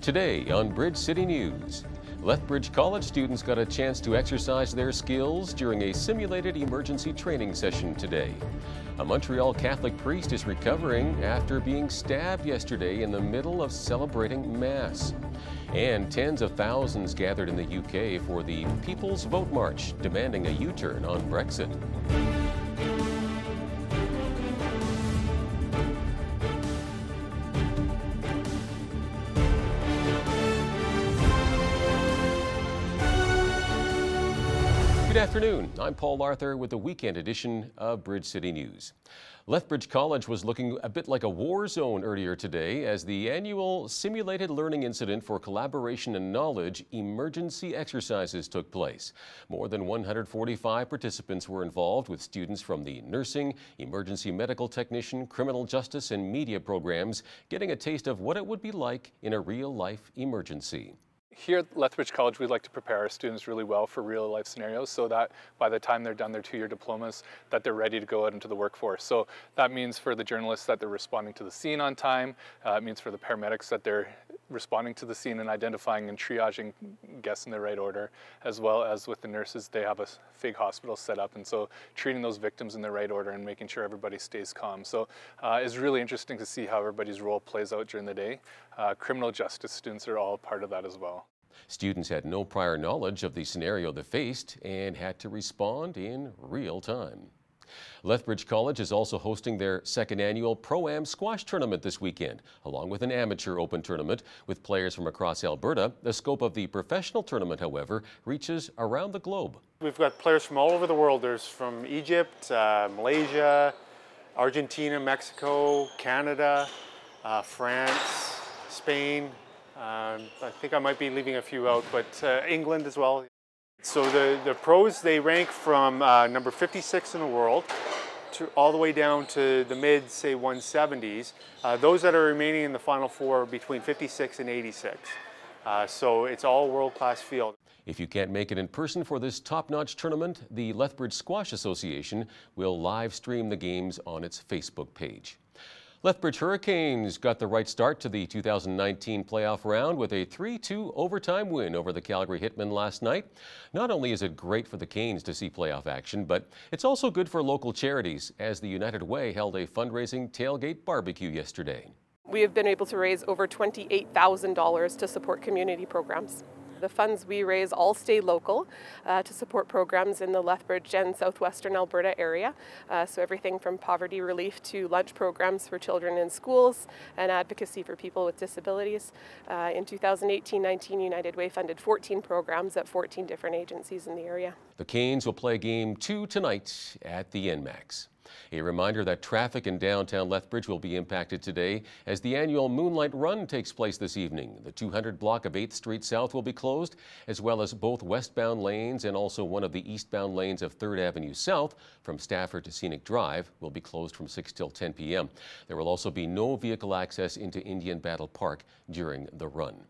Today on Bridge City News, Lethbridge College students got a chance to exercise their skills during a simulated emergency training session today. A Montreal Catholic priest is recovering after being stabbed yesterday in the middle of celebrating Mass. And tens of thousands gathered in the UK for the People's Vote March, demanding a U-turn on Brexit. Good afternoon. I'm Paul Arthur with the weekend edition of Bridge City News. Lethbridge College was looking a bit like a war zone earlier today as the annual Simulated Learning Incident for Collaboration and Knowledge emergency exercises took place. More than 145 participants were involved, with students from the nursing, emergency medical technician, criminal justice, and media programs getting a taste of what it would be like in a real-life emergency. Here at Lethbridge College, we like to prepare our students really well for real life scenarios so that by the time they're done their two-year diplomas, that they're ready to go out into the workforce. So that means for the journalists that they're responding to the scene on time. It means for the paramedics that they're responding to the scene and identifying and triaging guests in the right order, as well as with the nurses, they have a FIG hospital set up, and so treating those victims in the right order and making sure everybody stays calm. So it's really interesting to see how everybody's role plays out during the day. Criminal justice students are all part of that as well. Students had no prior knowledge of the scenario they faced and had to respond in real time. Lethbridge College is also hosting their second annual Pro-Am Squash Tournament this weekend, along with an amateur open tournament with players from across Alberta. The scope of the professional tournament, however, reaches around the globe. We've got players from all over the world. There's from Egypt, Malaysia, Argentina, Mexico, Canada, France, Spain. I think I might be leaving a few out, but England as well. So the pros, they rank from number 56 in the world to all the way down to the mid, say, 170s. Those that are remaining in the final four are between 56 and 86. So it's all world-class field. If you can't make it in person for this top-notch tournament, the Lethbridge Squash Association will live stream the games on its Facebook page. Lethbridge Hurricanes got the right start to the 2019 playoff round with a 3-2 overtime win over the Calgary Hitmen last night. Not only is it great for the Canes to see playoff action, but it's also good for local charities, as the United Way held a fundraising tailgate barbecue yesterday. We have been able to raise over $28,000 to support community programs. The funds we raise all stay local to support programs in the Lethbridge and southwestern Alberta area. So everything from poverty relief to lunch programs for children in schools and advocacy for people with disabilities. In 2018-19, United Way funded 14 programs at 14 different agencies in the area. The Canes will play Game 2 tonight at the NMAX. A reminder that traffic in downtown Lethbridge will be impacted today as the annual Moonlight Run takes place this evening. The 200 block of 8th Street South will be closed, as well as both westbound lanes and also one of the eastbound lanes of 3rd Avenue South from Stafford to Scenic Drive will be closed from 6 till 10 p.m. There will also be no vehicle access into Indian Battle Park during the run.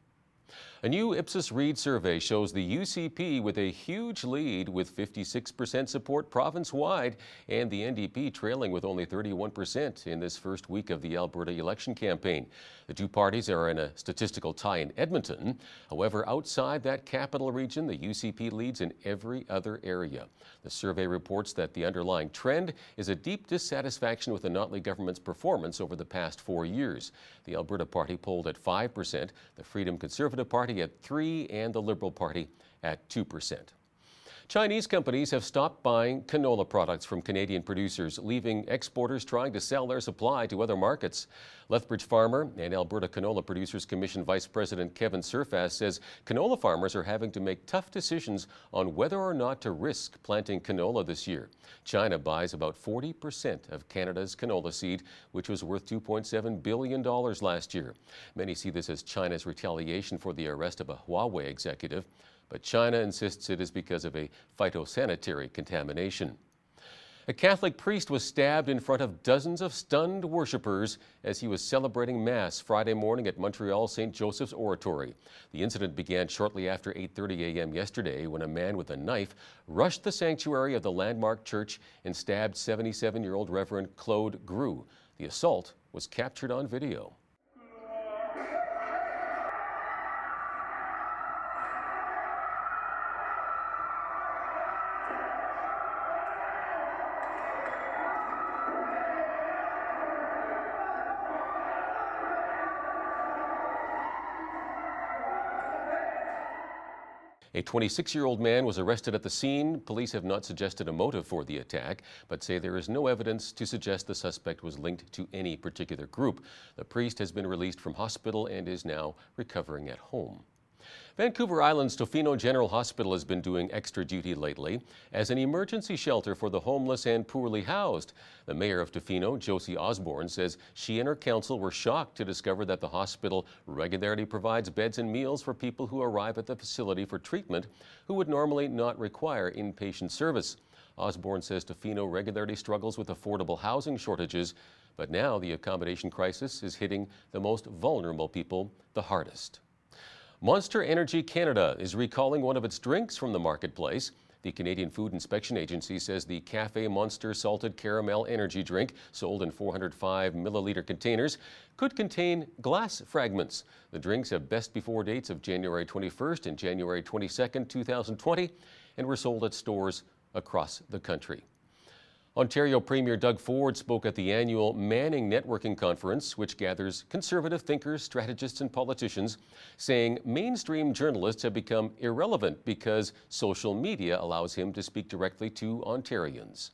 A new Ipsos Reid survey shows the UCP with a huge lead with 56% support province-wide, and the NDP trailing with only 31% in this first week of the Alberta election campaign. The two parties are in a statistical tie in Edmonton. However, outside that capital region, the UCP leads in every other area. The survey reports that the underlying trend is a deep dissatisfaction with the Notley government's performance over the past 4 years. The Alberta Party polled at 5%, the Freedom Conservative Party at 3%, and the Liberal Party at 2%. Chinese companies have stopped buying canola products from Canadian producers, leaving exporters trying to sell their supply to other markets. Lethbridge farmer and Alberta Canola Producers Commission Vice President Kevin Surfass says canola farmers are having to make tough decisions on whether or not to risk planting canola this year. China buys about 40% of Canada's canola seed, which was worth $2.7 billion last year. Many see this as China's retaliation for the arrest of a Huawei executive, but China insists it is because of a phytosanitary contamination. A Catholic priest was stabbed in front of dozens of stunned worshippers as he was celebrating Mass Friday morning at Montreal St. Joseph's Oratory. The incident began shortly after 8:30 a.m. yesterday when a man with a knife rushed the sanctuary of the landmark church and stabbed 77-year-old Reverend Claude Grue. The assault was captured on video. A 26-year-old man was arrested at the scene. Police have not suggested a motive for the attack, but say there is no evidence to suggest the suspect was linked to any particular group. The priest has been released from hospital and is now recovering at home. Vancouver Island's Tofino General Hospital has been doing extra duty lately as an emergency shelter for the homeless and poorly housed. The mayor of Tofino, Josie Osborne, says she and her council were shocked to discover that the hospital regularly provides beds and meals for people who arrive at the facility for treatment who would normally not require inpatient service. Osborne says Tofino regularly struggles with affordable housing shortages, but now the accommodation crisis is hitting the most vulnerable people the hardest. Monster Energy Canada is recalling one of its drinks from the marketplace. The Canadian Food Inspection Agency says the Cafe Monster Salted Caramel Energy Drink, sold in 405 milliliter containers, could contain glass fragments. The drinks have best before dates of January 21st and January 22nd, 2020, and were sold at stores across the country. Ontario Premier Doug Ford spoke at the annual Manning Networking Conference, which gathers conservative thinkers, strategists, and politicians, saying mainstream journalists have become irrelevant because social media allows him to speak directly to Ontarians.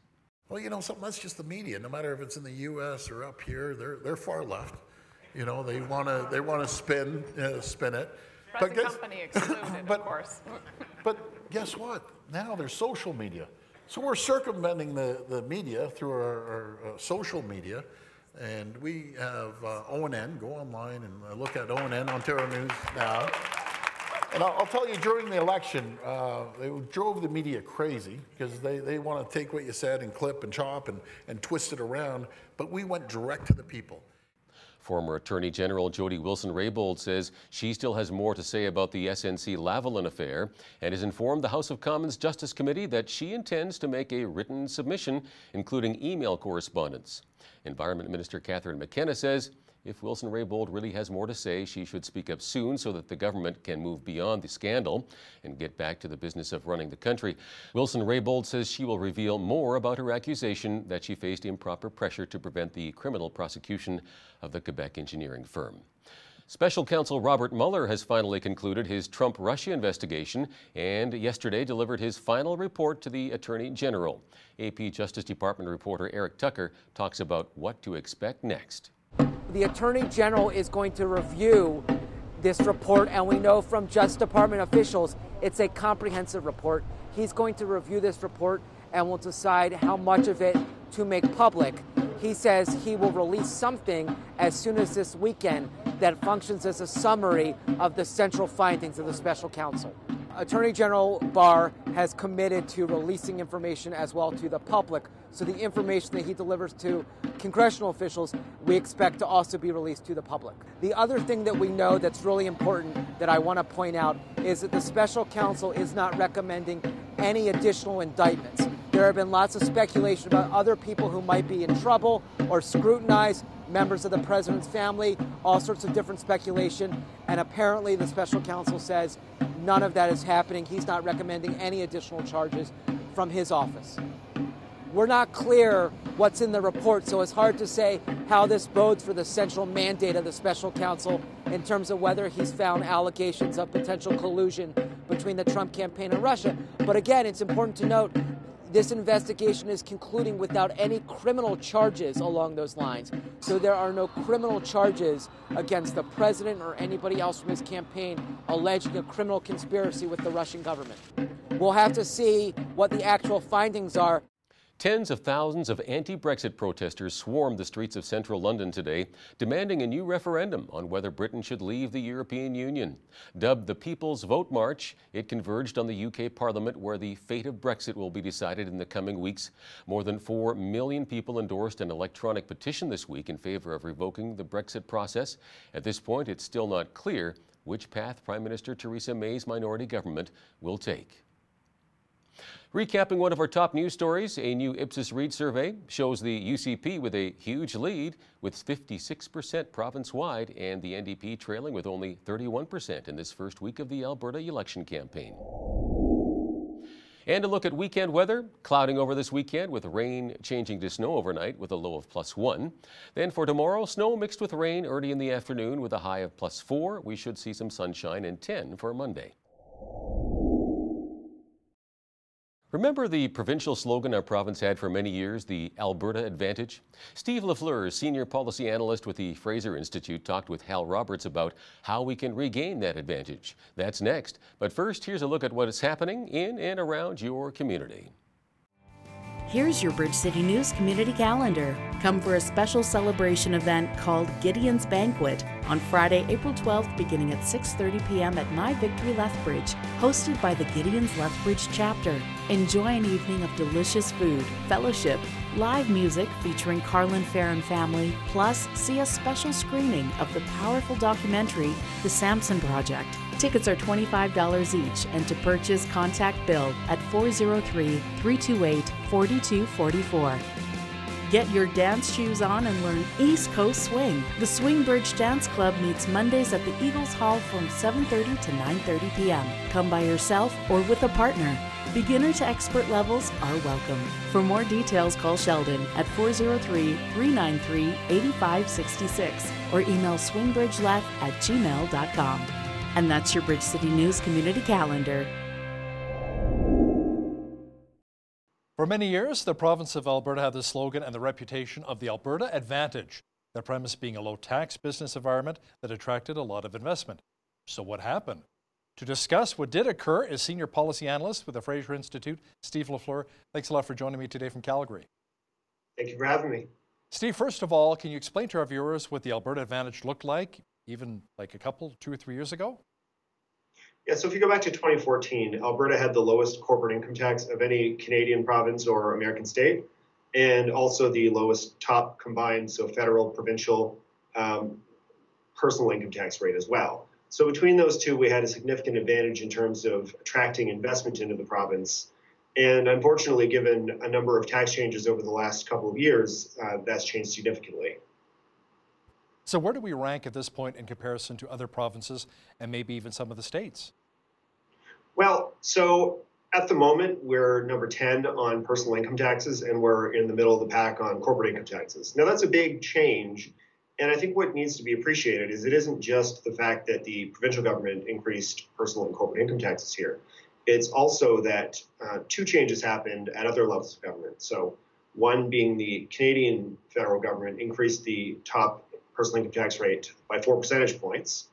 Well, you know something, that's just the media. No matter if it's in the U.S. or up here, they're far left. You know, they want to spin it. Present company excluded, of course. But guess what? Now there's social media. So we're circumventing the media through our social media, and we have ONN. Go online and look at ONN, Ontario News Now. And I'll tell you, during the election, they drove the media crazy because they want to take what you said and clip and chop and twist it around, but we went direct to the people. Former Attorney General Jody Wilson-Raybould says she still has more to say about the SNC-Lavalin affair and has informed the House of Commons Justice Committee that she intends to make a written submission, including email correspondence. Environment Minister Catherine McKenna says if Wilson-Raybould really has more to say, she should speak up soon so that the government can move beyond the scandal and get back to the business of running the country. Wilson-Raybould says she will reveal more about her accusation that she faced improper pressure to prevent the criminal prosecution of the Quebec engineering firm. Special Counsel Robert Mueller has finally concluded his Trump-Russia investigation and yesterday delivered his final report to the Attorney General. AP Justice Department reporter Eric Tucker talks about what to expect next. The Attorney General is going to review this report, and we know from Justice Department officials it's a comprehensive report. He's going to review this report and will decide how much of it to make public. He says he will release something as soon as this weekend that functions as a summary of the central findings of the special counsel. Attorney General Barr has committed to releasing information as well to the public. So the information that he delivers to congressional officials, we expect to also be released to the public. The other thing that we know that's really important that I want to point out is that the special counsel is not recommending any additional indictments. There have been lots of speculation about other people who might be in trouble or scrutinized, members of the president's family, all sorts of different speculation. And apparently the special counsel says none of that is happening. He's not recommending any additional charges from his office. We're not clear what's in the report, so it's hard to say how this bodes for the central mandate of the special counsel in terms of whether he's found allegations of potential collusion between the Trump campaign and Russia. But again, it's important to note this investigation is concluding without any criminal charges along those lines. So there are no criminal charges against the president or anybody else from his campaign alleging a criminal conspiracy with the Russian government. We'll have to see what the actual findings are. Tens of thousands of anti-Brexit protesters swarmed the streets of central London today, demanding a new referendum on whether Britain should leave the European Union. Dubbed the People's Vote March, it converged on the UK Parliament, where the fate of Brexit will be decided in the coming weeks. More than 4 million people endorsed an electronic petition this week in favor of revoking the Brexit process. At this point, it's still not clear which path Prime Minister Theresa May's minority government will take. Recapping one of our top news stories, a new Ipsos Reid survey shows the UCP with a huge lead with 56% province-wide and the NDP trailing with only 31% in this first week of the Alberta election campaign. And a look at weekend weather, clouding over this weekend with rain changing to snow overnight with a low of +1. Then for tomorrow, snow mixed with rain early in the afternoon with a high of +4. We should see some sunshine and 10 for Monday. Remember the provincial slogan our province had for many years, the Alberta Advantage? Steve Lafleur, senior policy analyst with the Fraser Institute, talked with Hal Roberts about how we can regain that advantage. That's next. But first, here's a look at what is happening in and around your community. Here's your Bridge City News community calendar. Come for a special celebration event called Gideon's Banquet on Friday, April 12th, beginning at 6:30 p.m. at My Victory Lethbridge, hosted by the Gideon's Lethbridge chapter. Enjoy an evening of delicious food, fellowship, live music featuring Carlin Fair and family, plus see a special screening of the powerful documentary, The Samson Project. Tickets are $25 each, and to purchase, contact Bill at 403-328-4244. Get your dance shoes on and learn East Coast Swing. The Swing Bridge Dance Club meets Mondays at the Eagles Hall from 7:30 to 9:30 p.m. Come by yourself or with a partner. Beginner to expert levels are welcome. For more details, call Sheldon at 403-393-8566 or email swingbridgeleth@gmail.com. And that's your Bridge City News community calendar. For many years, the province of Alberta had the slogan and the reputation of the Alberta Advantage, the premise being a low-tax business environment that attracted a lot of investment. So what happened? To discuss what did occur is senior policy analyst with the Fraser Institute, Steve Lafleur. Thanks a lot for joining me today from Calgary. Thank you for having me. Steve, first of all, can you explain to our viewers what the Alberta Advantage looked like, even like 2 or 3 years ago? Yeah, so if you go back to 2014, Alberta had the lowest corporate income tax of any Canadian province or American state, and also the lowest top combined, so federal, provincial, personal income tax rate as well. So between those two, we had a significant advantage in terms of attracting investment into the province. And unfortunately, given a number of tax changes over the last couple of years, that's changed significantly. So where do we rank at this point in comparison to other provinces and maybe even some of the states? Well, so at the moment, we're number 10 on personal income taxes, and we're in the middle of the pack on corporate income taxes. Now, that's a big change. And I think what needs to be appreciated is it isn't just the fact that the provincial government increased personal and corporate income taxes here. It's also that two changes happened at other levels of government. So one being the Canadian federal government increased the top personal income tax rate by 4 percentage points.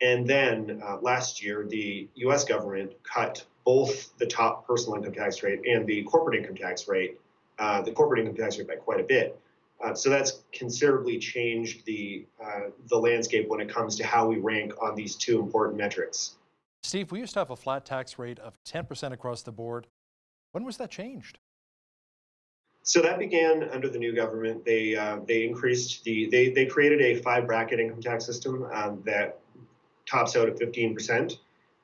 And then last year, the U.S. government cut both the top personal income tax rate and the corporate income tax rate by quite a bit. So that's considerably changed the landscape when it comes to how we rank on these two important metrics. Steve, we used to have a flat tax rate of 10% across the board. When was that changed? So that began under the new government. They increased they created a 5-bracket income tax system that tops out at 15%,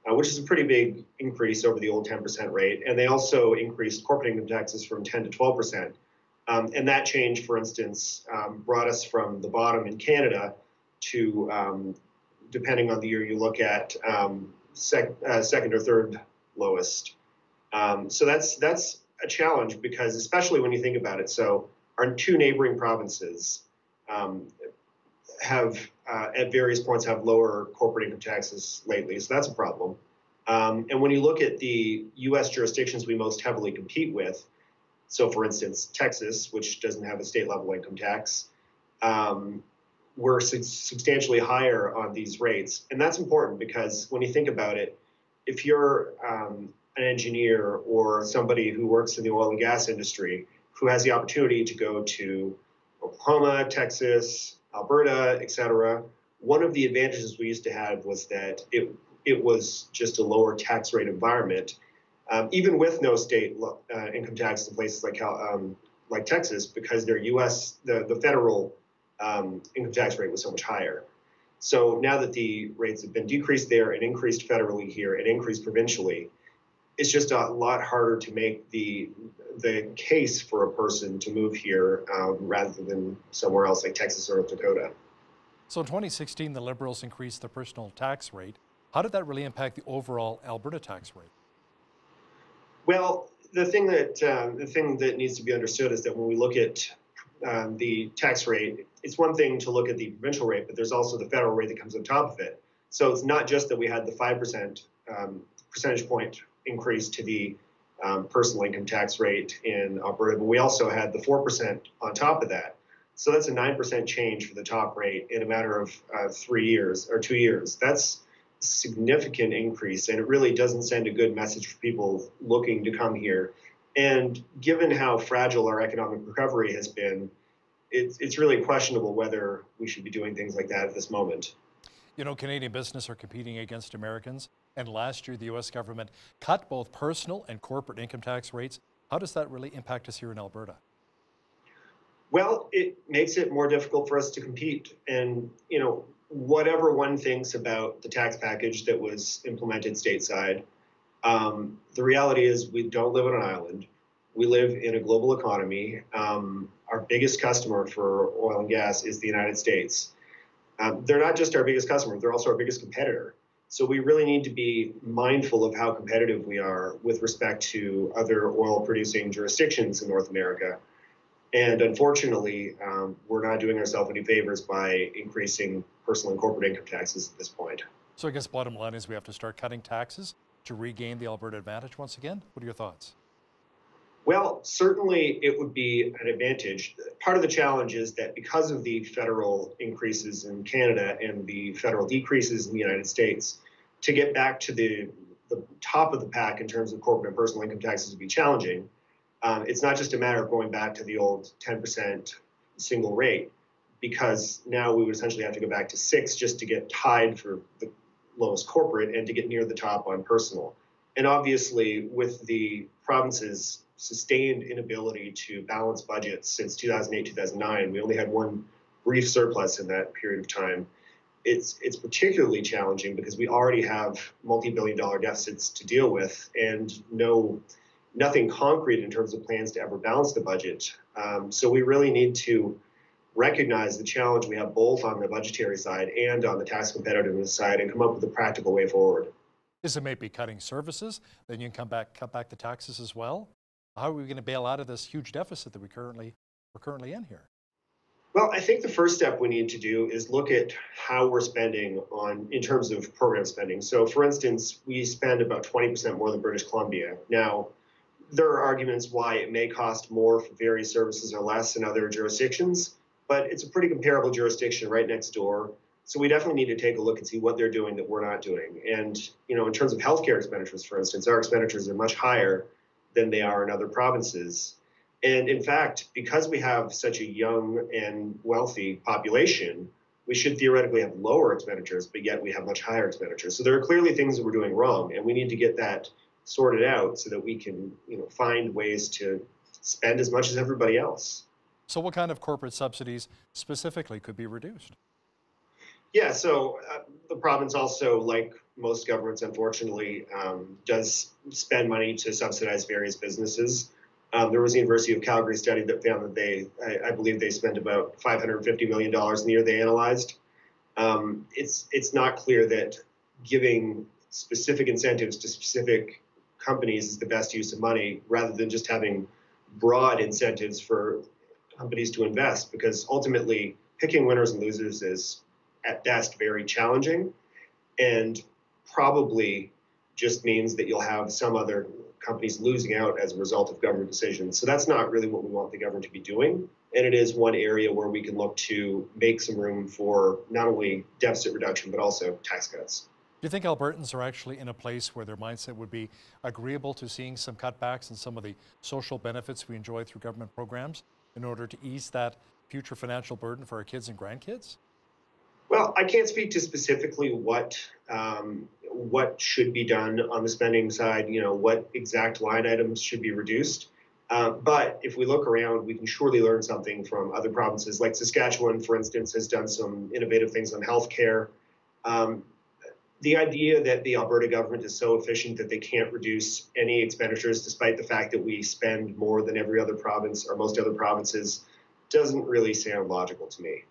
which is a pretty big increase over the old 10% rate. And they also increased corporate income taxes from 10 to 12%. And that change, for instance, brought us from the bottom in Canada to, depending on the year you look at, second or third lowest. So that's a challenge because, especially when you think about it, so our two neighboring provinces have at various points have lower corporate income taxes lately, so that's a problem. And when you look at the U.S. jurisdictions we most heavily compete with, so for instance, Texas, which doesn't have a state level income tax, we're substantially higher on these rates. And that's important because when you think about it, if you're an engineer or somebody who works in the oil and gas industry who has the opportunity to go to Oklahoma, Texas, Alberta, et cetera, one of the advantages we used to have was that it was just a lower tax rate environment, even with no state income tax in places like Texas, because their the federal income tax rate was so much higher. So now that the rates have been decreased there and increased federally here and increased provincially, it's just a lot harder to make the case for a person to move here rather than somewhere else like Texas or North Dakota. So in 2016, the Liberals increased the personal tax rate. How did that really impact the overall Alberta tax rate? Well, the thing that needs to be understood is that when we look at the tax rate, it's one thing to look at the provincial rate, but there's also the federal rate that comes on top of it. So it's not just that we had the 5% percentage point increase to the personal income tax rate in Alberta, but we also had the 4% on top of that. So that's a 9% change for the top rate in a matter of 3 years or 2 years. That's a significant increase, and it really doesn't send a good message for people looking to come here. And given how fragile our economic recovery has been, it's really questionable whether we should be doing things like that at this moment. You know, Canadian business are competing against Americans, and last year the U.S. government cut both personal and corporate income tax rates. How does that really impact us here in Alberta? Well, it makes it more difficult for us to compete. And, you know, whatever one thinks about the tax package that was implemented stateside, the reality is we don't live on an island. We live in a global economy. Our biggest customer for oil and gas is the United States. They're not just our biggest customer, they're also our biggest competitor. So we really need to be mindful of how competitive we are with respect to other oil-producing jurisdictions in North America. And unfortunately, we're not doing ourselves any favors by increasing personal and corporate income taxes at this point. So I guess bottom line is we have to start cutting taxes to regain the Alberta advantage once again? What are your thoughts? Well, certainly it would be an advantage. Part of the challenge is that because of the federal increases in Canada and the federal decreases in the United States, to get back to the top of the pack in terms of corporate and personal income taxes would be challenging. It's not just a matter of going back to the old 10% single rate, because now we would essentially have to go back to 6 just to get tied for the lowest corporate and to get near the top on personal. And obviously, with the province's sustained inability to balance budgets since 2008, 2009, we only had one brief surplus in that period of time. It's particularly challenging because we already have multi-billion-dollar deficits to deal with and nothing concrete in terms of plans to ever balance the budget. So we really need to recognize the challenge we have both on the budgetary side and on the tax competitiveness side and come up with a practical way forward. Is it maybe cutting services? Then you can cut back the taxes as well? How are we going to bail out of this huge deficit that we're currently in here? Well, I think the first step we need to do is look at how we're spending in terms of program spending. So for instance, we spend about 20% more than British Columbia. Now, there are arguments why it may cost more for various services or less in other jurisdictions, but it's a pretty comparable jurisdiction right next door. So we definitely need to take a look and see what they're doing that we're not doing. And, you know, in terms of healthcare expenditures, for instance, our expenditures are much higher than they are in other provinces. And in fact, because we have such a young and wealthy population, we should theoretically have lower expenditures, but yet we have much higher expenditures. So there are clearly things that we're doing wrong, and we need to get that sorted out so that we can, you know, find ways to spend as much as everybody else. So what kind of corporate subsidies specifically could be reduced? Yeah, so the province also, like most governments, unfortunately, does spend money to subsidize various businesses. There was a University of Calgary study that found that I believe they spent about $550 million in the year they analyzed. It's not clear that giving specific incentives to specific companies is the best use of money, rather than just having broad incentives for companies to invest, because ultimately picking winners and losers is at best very challenging and probably just means that you'll have some other companies losing out as a result of government decisions. So that's not really what we want the government to be doing. And it is one area where we can look to make some room for not only deficit reduction, but also tax cuts. Do you think Albertans are actually in a place where their mindset would be agreeable to seeing some cutbacks in some of the social benefits we enjoy through government programs in order to ease that future financial burden for our kids and grandkids? Well, I can't speak to specifically what should be done on the spending side, you know, what exact line items should be reduced. But if we look around, we can surely learn something from other provinces. Like Saskatchewan, for instance, has done some innovative things on healthcare. The idea that the Alberta government is so efficient that they can't reduce any expenditures, despite the fact that we spend more than every other province or most other provinces, doesn't really sound logical to me.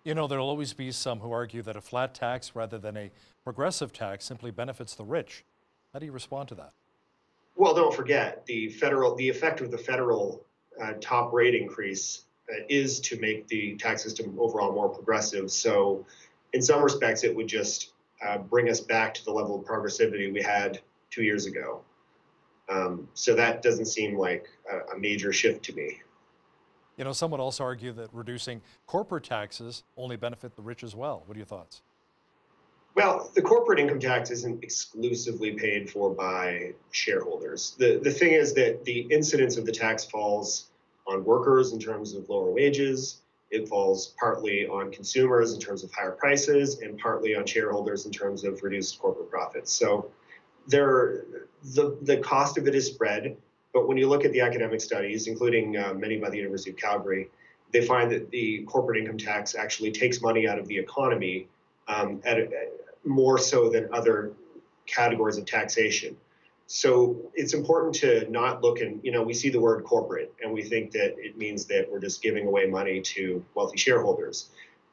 You know, there'll always be some who argue that a flat tax rather than a progressive tax simply benefits the rich. How do you respond to that? Well, don't forget, the effect of the federal top rate increase is to make the tax system overall more progressive. So in some respects, it would just bring us back to the level of progressivity we had 2 years ago. So that doesn't seem like a major shift to me. You know, some would also argue that reducing corporate taxes only benefit the rich as well. What are your thoughts? Well, the corporate income tax isn't exclusively paid for by shareholders. The thing is that the incidence of the tax falls on workers in terms of lower wages. It falls partly on consumers in terms of higher prices, and partly on shareholders in terms of reduced corporate profits. So the cost of it is spread. But when you look at the academic studies, including many by the University of Calgary, they find that the corporate income tax actually takes money out of the economy more so than other categories of taxation. So it's important to not look and, we see the word corporate and we think that it means that we're just giving away money to wealthy shareholders.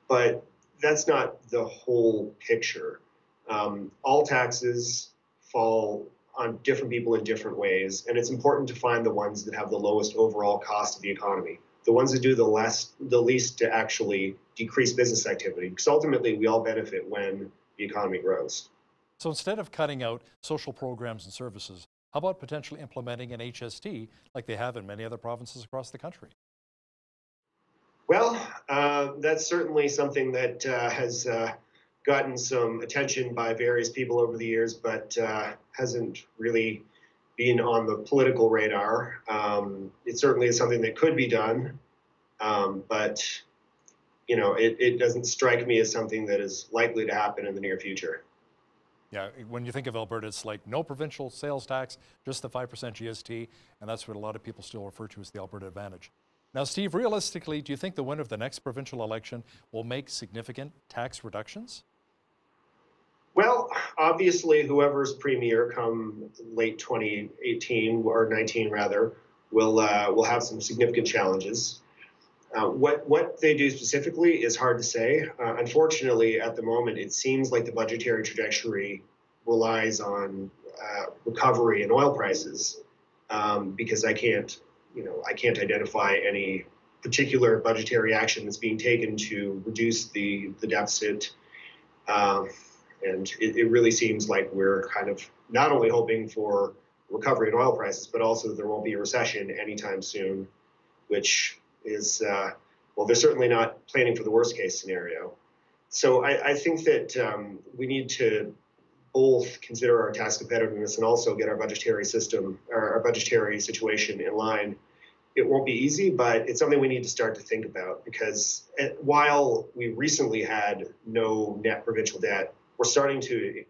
But that's not the whole picture. All taxes fall on different people in different ways, and it's important to find the ones that have the lowest overall cost of the economy, the ones that do the least to actually decrease business activity, because ultimately we all benefit when the economy grows. So instead of cutting out social programs and services, how about potentially implementing an HST like they have in many other provinces across the country? Well, that's certainly something that has gotten some attention by various people over the years, but hasn't really been on the political radar. It certainly is something that could be done, but it doesn't strike me as something that is likely to happen in the near future. Yeah, when you think of Alberta, it's like no provincial sales tax, just the 5% GST, and that's what a lot of people still refer to as the Alberta Advantage. Now, Steve, realistically, do you think the winner of the next provincial election will make significant tax reductions? Well, obviously, whoever's premier come late 2018 or 19 rather will have some significant challenges. What they do specifically is hard to say. Unfortunately, at the moment, it seems like the budgetary trajectory relies on recovery in oil prices, because I can't identify any particular budgetary action that's being taken to reduce the deficit. And it really seems like we're kind of not only hoping for recovery in oil prices, but also that there won't be a recession anytime soon, which is, they're certainly not planning for the worst case scenario. So I think that we need to both consider our tax competitiveness and also get our budgetary system, our budgetary situation in line. It won't be easy, but it's something we need to start to think about, because while we recently had no net provincial debt, we're starting to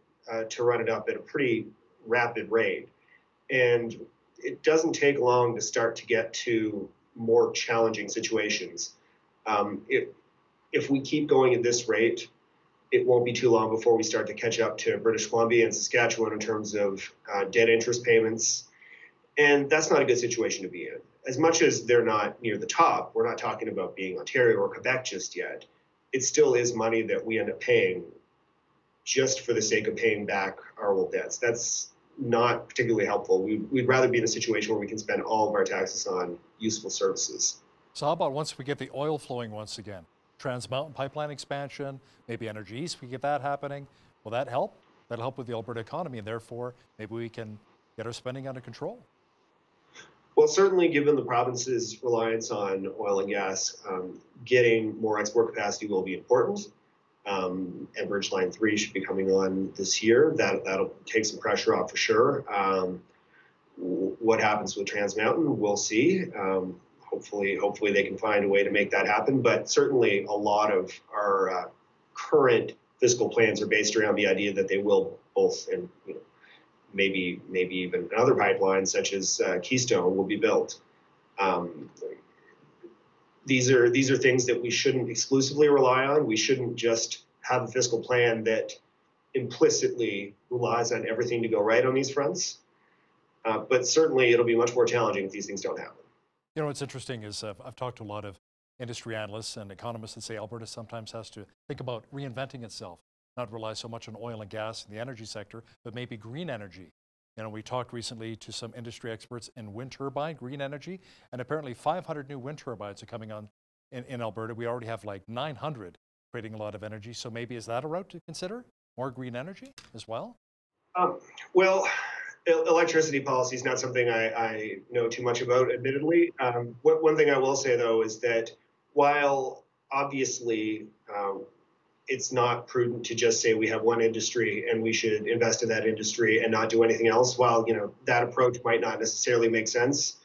run it up at a pretty rapid rate. And it doesn't take long to start to get to more challenging situations. If we keep going at this rate, it won't be too long before we start to catch up to British Columbia and Saskatchewan in terms of debt interest payments. And that's not a good situation to be in. As much as they're not near the top, we're not talking about being Ontario or Quebec just yet. It still is money that we end up paying just for the sake of paying back our old debts. That's not particularly helpful. We'd rather be in a situation where we can spend all of our taxes on useful services. So how about once we get the oil flowing once again? Trans Mountain pipeline expansion, maybe Energy East, we get that happening. Will that help? That'll help with the Alberta economy, and therefore maybe we can get our spending under control. Well, certainly given the province's reliance on oil and gas, getting more export capacity will be important. Enbridge Line 3 should be coming on this year. That'll take some pressure off for sure. What happens with Trans Mountain, we'll see. Hopefully they can find a way to make that happen. But certainly a lot of our current fiscal plans are based around the idea that they will both, and maybe even another pipeline such as Keystone will be built. These are things that we shouldn't exclusively rely on. We shouldn't just have a fiscal plan that implicitly relies on everything to go right on these fronts. But certainly it'll be much more challenging if these things don't happen. You know, what's interesting is I've talked to a lot of industry analysts and economists that say Alberta sometimes has to think about reinventing itself, not rely so much on oil and gas in the energy sector, but maybe green energy. You know, we talked recently to some industry experts in wind turbine, green energy, and apparently 500 new wind turbines are coming on in Alberta. We already have like 900 creating a lot of energy. So maybe is that a route to consider? More green energy as well? Well, Electricity policy is not something I know too much about, admittedly. One thing I will say, though, is that while obviously it's not prudent to just say we have one industry and we should invest in that industry and not do anything else, while that approach might not necessarily make sense,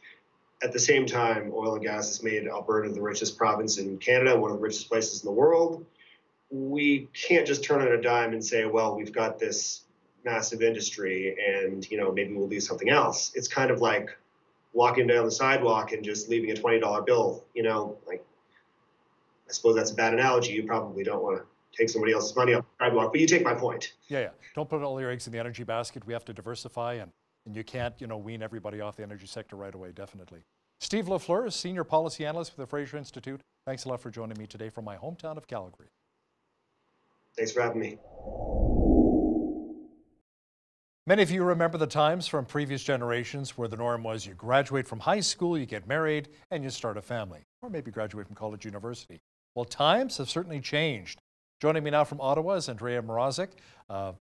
at the same time, oil and gas has made Alberta the richest province in Canada, one of the richest places in the world. We can't just turn on a dime and say, well, we've got this massive industry and maybe we'll do something else. It's kind of like walking down the sidewalk and just leaving a $20 bill. Like, I suppose that's a bad analogy. You probably don't want to take somebody else's money off the sidewalk, but you take my point. Yeah. Don't put all your eggs in the energy basket. We have to diversify, and you can't wean everybody off the energy sector right away, definitely. Steve Lafleur is Senior Policy Analyst with the Fraser Institute. Thanks a lot for joining me today from my hometown of Calgary. Thanks for having me. Many of you remember the times from previous generations where the norm was you graduate from high school, you get married, and you start a family, or maybe graduate from college, university. Well, times have certainly changed. Joining me now from Ottawa is Andrea Mrazek,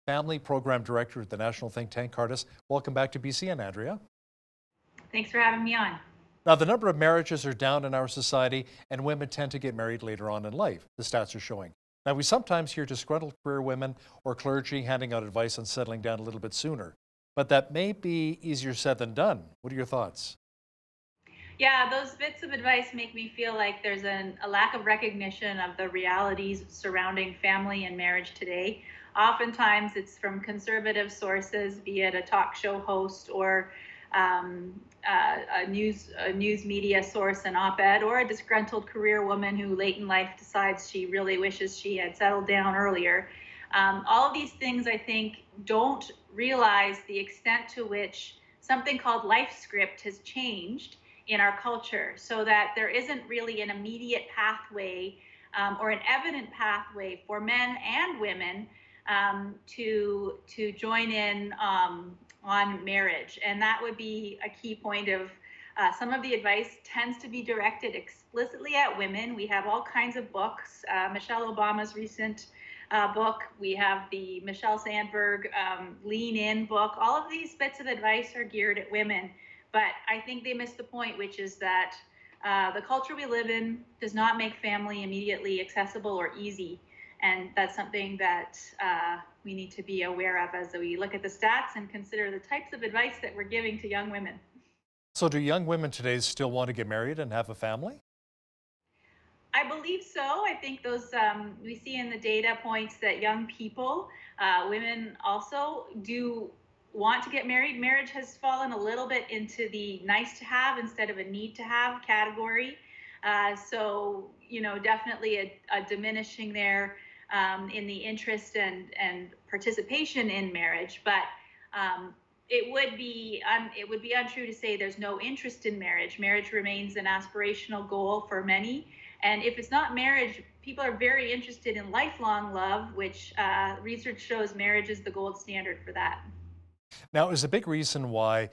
Family Program Director at the National Think Tank Cardis. Welcome back to BCN, Andrea. Thanks for having me on. Now, the number of marriages are down in our society, and women tend to get married later on in life, the stats are showing. Now, we sometimes hear disgruntled career women or clergy handing out advice on settling down a little bit sooner, but that may be easier said than done. What are your thoughts? Yeah, those bits of advice make me feel like there's a lack of recognition of the realities surrounding family and marriage today. Oftentimes it's from conservative sources, be it a talk show host or a news media source, an op-ed, or a disgruntled career woman who late in life decides she really wishes she had settled down earlier. All of these things, I think, don't realize the extent to which something called life script has changed in our culture, so that there isn't really an immediate pathway or an evident pathway for men and women to join in on marriage. And that would be a key point of some of the advice tends to be directed explicitly at women. We have all kinds of books. Michelle Obama's recent book. We have the Michelle Sandberg Lean In book. All of these bits of advice are geared at women. But I think they miss the point, which is that the culture we live in does not make family immediately accessible or easy. And that's something that we need to be aware of as we look at the stats and consider the types of advice that we're giving to young women. So do young women today still want to get married and have a family? I believe so. I think those we see in the data points that young people, women also do want to get married. Marriage has fallen a little bit into the nice to have instead of a need to have category. So, definitely a diminishing there in the interest and participation in marriage. But it would be untrue to say there's no interest in marriage. Marriage remains an aspirational goal for many. And if it's not marriage, people are very interested in lifelong love, which research shows marriage is the gold standard for that. Now, is a big reason why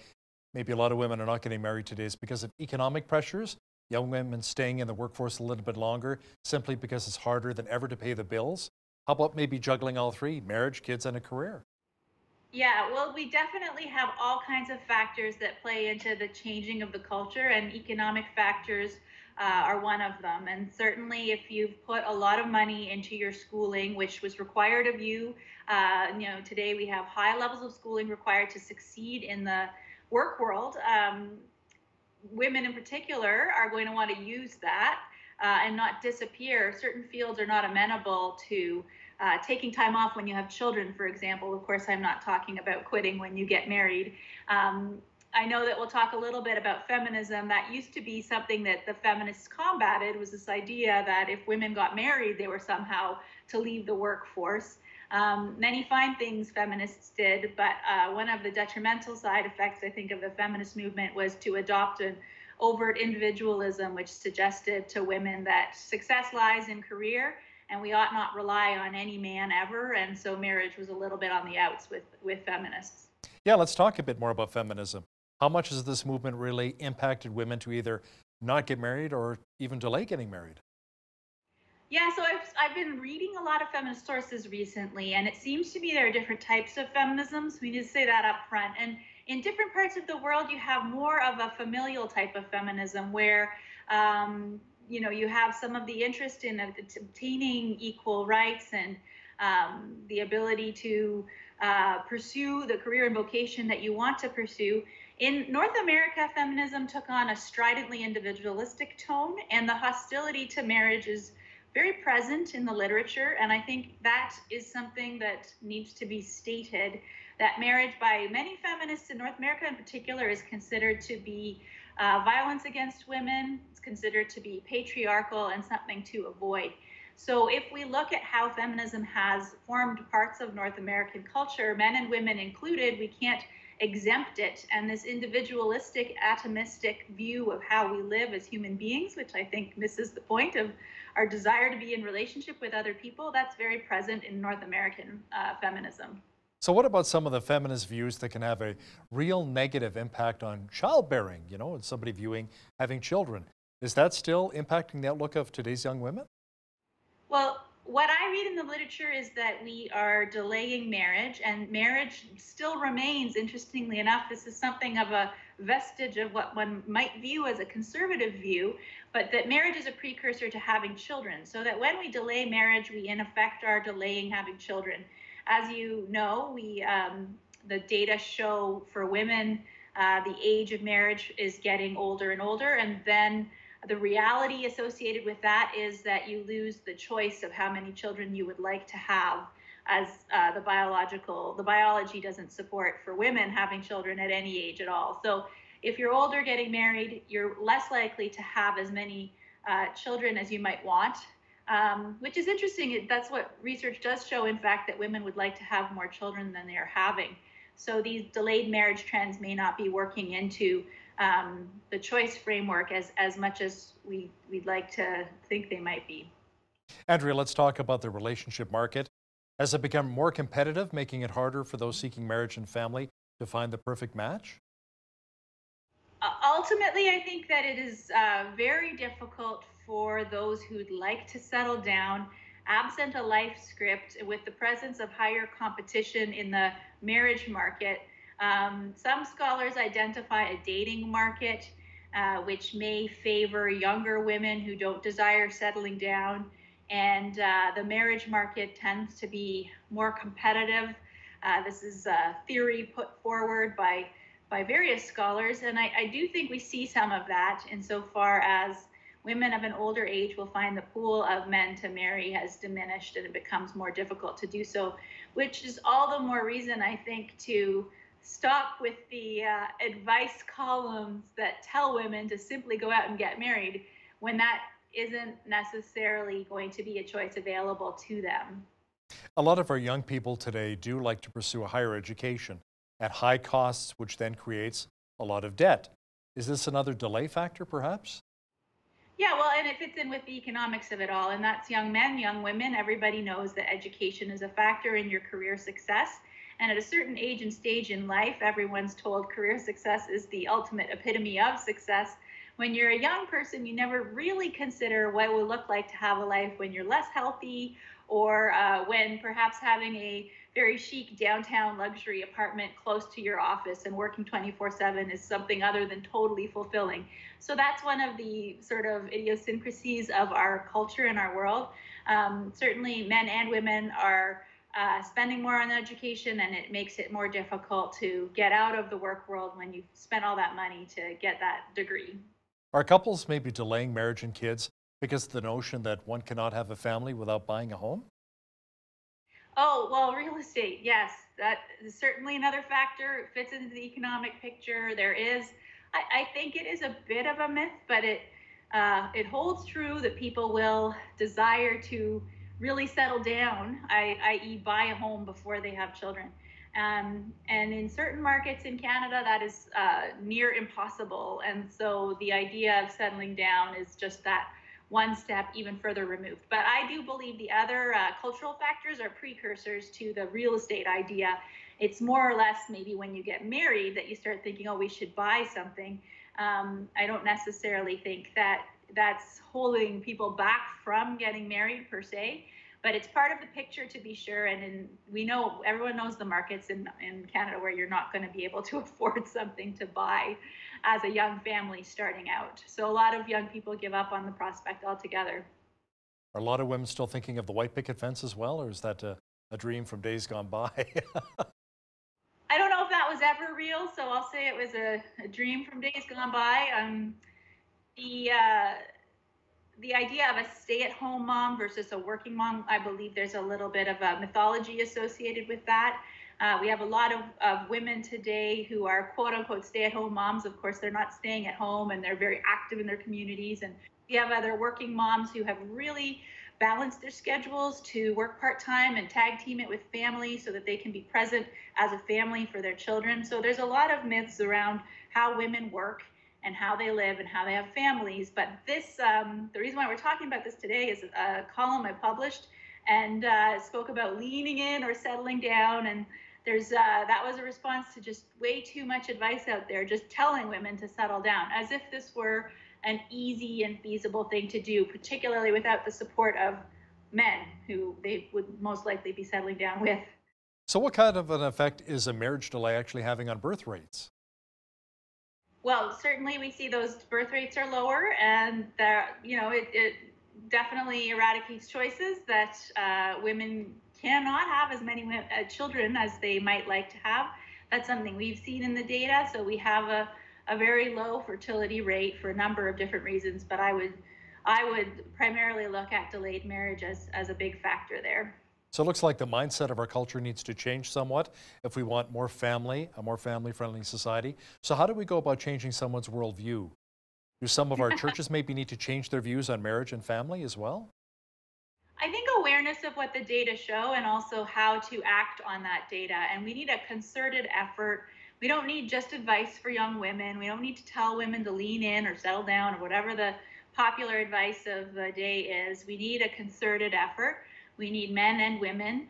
maybe a lot of women are not getting married today is because of economic pressures? Young women staying in the workforce a little bit longer simply because it's harder than ever to pay the bills? How about maybe juggling all three, marriage, kids, and a career? Yeah, well, we definitely have all kinds of factors that play into the changing of the culture, and economic factors are one of them. And certainly if you've put a lot of money into your schooling, which was required of you, today we have high levels of schooling required to succeed in the work world. Women in particular are going to want to use that and not disappear. Certain fields are not amenable to taking time off when you have children, for example. Of course, I'm not talking about quitting when you get married. I know that we'll talk a little bit about feminism. That used to be something that the feminists combated, was this idea that if women got married, they were somehow to leave the workforce. Many fine things feminists did, but one of the detrimental side effects, I think, of the feminist movement was to adopt an overt individualism, which suggested to women that success lies in career and we ought not rely on any man ever. And so marriage was a little bit on the outs with feminists. Yeah, let's talk a bit more about feminism. How much has this movement really impacted women to either not get married or even delay getting married? Yeah, so I've been reading a lot of feminist sources recently, and it seems to me there are different types of feminisms. We need to say that up front. And in different parts of the world, you have more of a familial type of feminism where you have some of the interest in obtaining equal rights and the ability to pursue the career and vocation that you want to pursue. In North America, feminism took on a stridently individualistic tone, and the hostility to marriage is very present in the literature. And I think that is something that needs to be stated, that marriage by many feminists in North America in particular is considered to be violence against women. It's considered to be patriarchal and something to avoid. So if we look at how feminism has formed parts of North American culture, men and women included, we can't exempt it. And this individualistic, atomistic view of how we live as human beings, which I think misses the point of our desire to be in relationship with other people, that's very present in North American feminism. So what about some of the feminist views that can have a real negative impact on childbearing, and somebody viewing having children? Is that still impacting the outlook of today's young women? Well, what I read in the literature is that we are delaying marriage, and marriage still remains, interestingly enough, this is something of a vestige of what one might view as a conservative view, but that marriage is a precursor to having children. So that when we delay marriage, we in effect are delaying having children. As you know, the data show for women, the age of marriage is getting older and older, and then the reality associated with that is that you lose the choice of how many children you would like to have, as the biology doesn't support for women having children at any age at all. So if you're older getting married, you're less likely to have as many children as you might want, which is interesting. That's what research does show, in fact, that women would like to have more children than they are having. So these delayed marriage trends may not be working into the choice framework as much as we'd like to think they might be. Andrea, let's talk about the relationship market. Has it become more competitive, making it harder for those seeking marriage and family to find the perfect match? Ultimately, I think that it is very difficult for those who'd like to settle down, absent a life script, with the presence of higher competition in the marriage market. Some scholars identify a dating market which may favor younger women who don't desire settling down, and the marriage market tends to be more competitive. This is a theory put forward by various scholars, and I do think we see some of that insofar as women of an older age will find the pool of men to marry has diminished and it becomes more difficult to do so, which is all the more reason, I think, to stop with the advice columns that tell women to simply go out and get married when that isn't necessarily going to be a choice available to them. A lot of our young people today do like to pursue a higher education at high costs, which then creates a lot of debt. Is this another delay factor, perhaps? Yeah, well, and it fits in with the economics of it all, and that's young men, young women. Everybody knows that education is a factor in your career success. And at a certain age and stage in life, everyone's told career success is the ultimate epitome of success. When you're a young person, you never really consider what it will look like to have a life when you're less healthy, or when perhaps having a very chic downtown luxury apartment close to your office and working 24/7 is something other than totally fulfilling. So that's one of the sort of idiosyncrasies of our culture and our world. Certainly men and women are spending more on education, and it makes it more difficult to get out of the work world when you've spent all that money to get that degree. Are couples maybe delaying marriage and kids because of the notion that one cannot have a family without buying a home? Oh, well, real estate, yes, that is certainly another factor. It fits into the economic picture. There is, I think it is a bit of a myth, but it holds true that people will desire to really settle down, i.e. buy a home before they have children. And in certain markets in Canada, that is near impossible. And so the idea of settling down is just that one step even further removed. But I do believe the other cultural factors are precursors to the real estate idea. It's more or less maybe when you get married that you start thinking, oh, we should buy something. I don't necessarily think that that's holding people back from getting married per se. But it's part of the picture, to be sure. And we know, everyone knows the markets in Canada where you're not going to be able to afford something to buy as a young family starting out. So a lot of young people give up on the prospect altogether. Are a lot of women still thinking of the white picket fence as well, or is that a dream from days gone by? I don't know if that was ever real, so I'll say it was a dream from days gone by. The idea of a stay-at-home mom versus a working mom, I believe there's a little bit of a mythology associated with that. We have a lot of women today who are quote-unquote stay-at-home moms. Of course, they're not staying at home, and they're very active in their communities. And we have other working moms who have really balanced their schedules to work part-time and tag team it with family so that they can be present as a family for their children. So there's a lot of myths around how women work and how they live and how they have families. But this, the reason why we're talking about this today is a column I published and spoke about leaning in or settling down. And there's that was a response to just way too much advice out there, just telling women to settle down, as if this were an easy and feasible thing to do, particularly without the support of men who they would most likely be settling down with. So what kind of an effect is a marriage delay actually having on birth rates? Well, certainly we see those birth rates are lower, and that, you know, it definitely eradicates choices that women cannot have as many children as they might like to have. That's something we've seen in the data. So we have a very low fertility rate for a number of different reasons, but I would primarily look at delayed marriage as a big factor there. So it looks like the mindset of our culture needs to change somewhat if we want more family, a more family-friendly society. So how do we go about changing someone's worldview? Do some of our churches maybe need to change their views on marriage and family as well? I think awareness of what the data show and also how to act on that data. And we need a concerted effort. We don't need just advice for young women. We don't need to tell women to lean in or settle down or whatever the popular advice of the day is. We need a concerted effort. We need men and women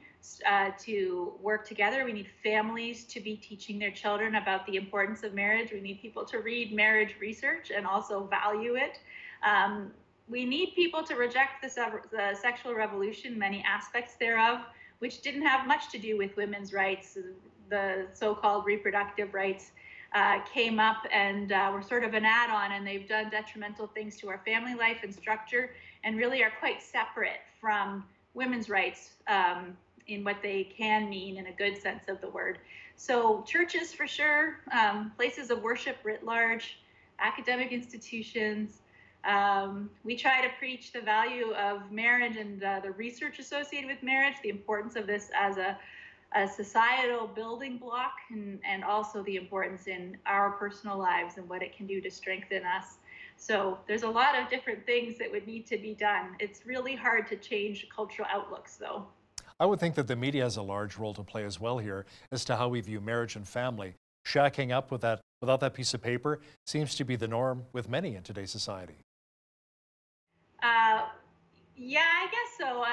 to work together. We need families to be teaching their children about the importance of marriage. We need people to read marriage research and also value it. We need people to reject the sexual revolution, many aspects thereof, which didn't have much to do with women's rights. The so-called reproductive rights came up and were sort of an add-on, and they've done detrimental things to our family life and structure, and really are quite separate from women's rights in what they can mean in a good sense of the word. So churches, for sure, places of worship writ large, academic institutions. We try to preach the value of marriage and the research associated with marriage, the importance of this as a societal building block, and also the importance in our personal lives and what it can do to strengthen us. So there's a lot of different things that would need to be done. It's really hard to change cultural outlooks, though. I would think that the media has a large role to play as well here as to how we view marriage and family. Shacking up without that piece of paper seems to be the norm with many in today's society. Yeah, I guess so.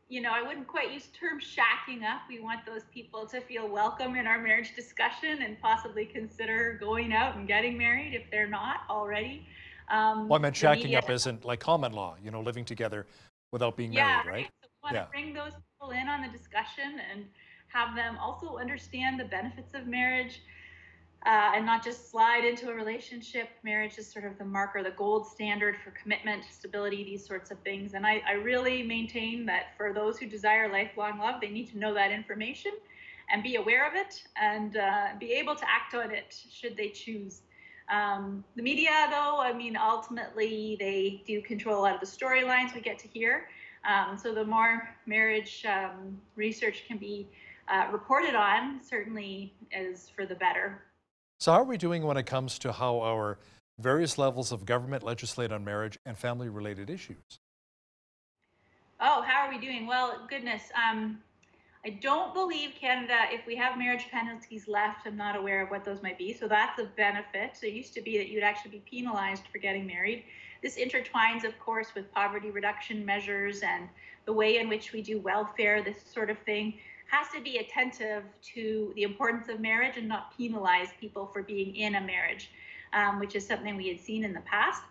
You know, I wouldn't quite use the term shacking up. We want those people to feel welcome in our marriage discussion and possibly consider going out and getting married if they're not already. Well, I meant shacking up isn't like common law, you know, living together without being married, right? So we want to bring those people in on the discussion and have them also understand the benefits of marriage. And not just slide into a relationship. Marriage is sort of the marker, the gold standard for commitment, stability, these sorts of things. And I really maintain that for those who desire lifelong love, they need to know that information and be aware of it and be able to act on it should they choose. The media, though, I mean, ultimately, they do control a lot of the storylines we get to hear. So the more marriage research can be reported on, certainly is for the better. So how are we doing when it comes to how our various levels of government legislate on marriage and family-related issues? Oh, how are we doing? Well, goodness, I don't believe Canada, if we have marriage penalties left, I'm not aware of what those might be. So that's a benefit. So it used to be that you'd actually be penalized for getting married. This intertwines, of course, with poverty reduction measures and the way in which we do welfare, this sort of thing. Has to be attentive to the importance of marriage and not penalize people for being in a marriage, which is something we had seen in the past.